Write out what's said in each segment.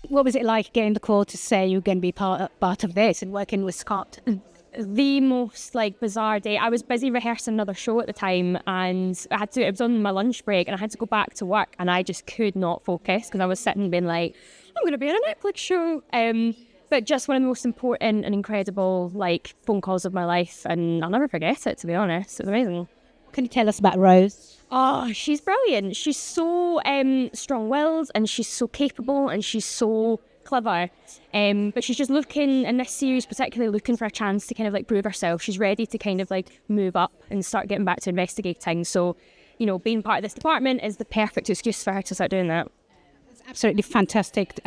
What was it like getting the call to say you're going to be part of this and working with Scott? The most bizarre day. I was busy rehearsing another show at the time, and it was on my lunch break, and I had to go back to work, and I just could not focus because I was sitting being like, I'm going to be in a Netflix show. But just one of the most important and incredible phone calls of my life, and I'll never forget it, to be honest. It was amazing. Can you tell us about Rose? Oh, she's brilliant. She's so strong-willed, and she's so capable, and she's so clever. But she's just looking, in this series particularly, looking for a chance to kind of prove herself. She's ready to kind of move up and start getting back to investigating. So, being part of this department is the perfect excuse for her to start doing that. It's absolutely fantastic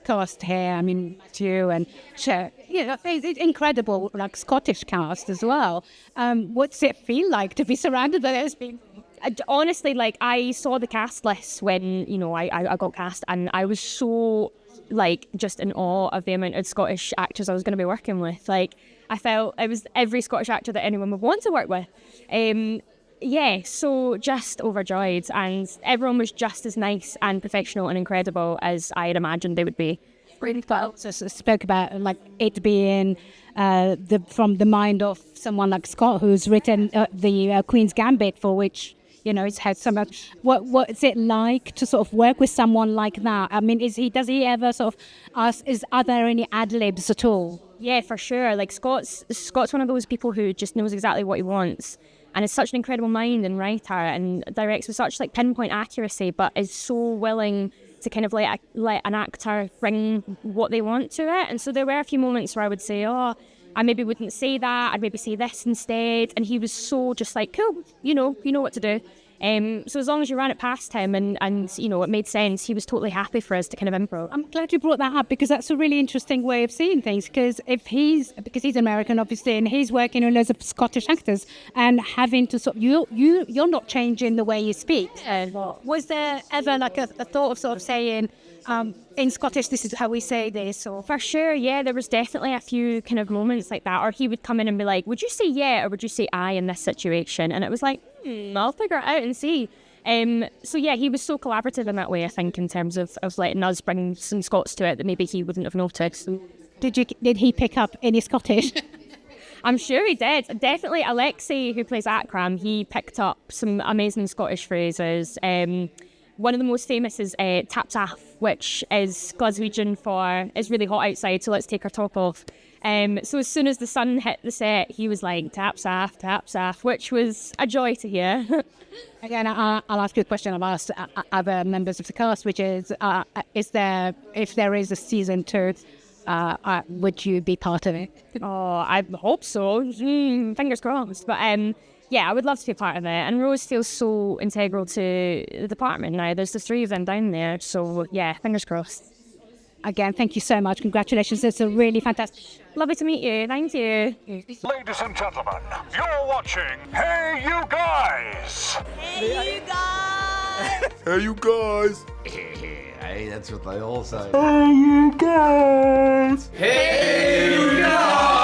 cast here. I mean, Matthew and Cher, it's incredible, Scottish cast as well. What's it feel like to be surrounded by those people? Honestly, I saw the cast list when, I got cast, and I was so, just in awe of the amount of Scottish actors I was going to be working with. I felt it was every Scottish actor that anyone would want to work with. So just overjoyed, and everyone was just as nice and professional and incredible as I had imagined they would be. Really well. So spoke about it being from the mind of someone like Scott, who's written the Queen's Gambit, for which it's had so much. What is it like to sort of work with someone like that? I mean, does he ever sort of ask? Are there any ad libs at all? Yeah, for sure. Scott's one of those people who just knows exactly what he wants. And is such an incredible mind and writer, and directs with such pinpoint accuracy, but is so willing to kind of let an actor bring what they want to it. And so there were a few moments where I would say, I maybe wouldn't say that, I'd maybe say this instead. And he was so just cool, you know what to do. So as long as you ran it past him and it made sense, he was totally happy for us to kind of improv. I'm glad you brought that up, because that's a really interesting way of seeing things. Because he's American, obviously, and he's working with loads of Scottish actors, and having to you're not changing the way you speak. Yeah. Was there ever a thought of sort of saying, in Scottish, this is how we say this? Or for sure, yeah, there was definitely a few kind of moments like that. Or he would come in and be like, would you say yeah or would you say I in this situation? And it was like, I'll figure it out and see. So yeah, he was so collaborative in that way, I think, in terms of letting us bring some Scots to it that maybe he wouldn't have noticed. Did he pick up any Scottish? I'm sure he did. Definitely Alexej, who plays Akram, he picked up some amazing Scottish phrases. One of the most famous is taps off, which is Glaswegian for it's really hot outside, so let's take our top off. So as soon as the sun hit the set, he was like, taps off, which was a joy to hear. Again, I'll ask you a question I've asked other members of the cast, which is if there is a season 2, would you be part of it? Oh, I hope so. Fingers crossed. But yeah, I would love to be part of it. And Rose feels so integral to the department now. There's the 3 of them down there. So yeah, fingers crossed. Again, thank you so much. Congratulations. It's a really fantastic. Lovely to meet you. Thank you. Ladies and gentlemen, you're watching Hey You Guys. Hey, you guys! Hey, you guys! Hey, that's what they all say. Hey, you guys! Hey, you guys!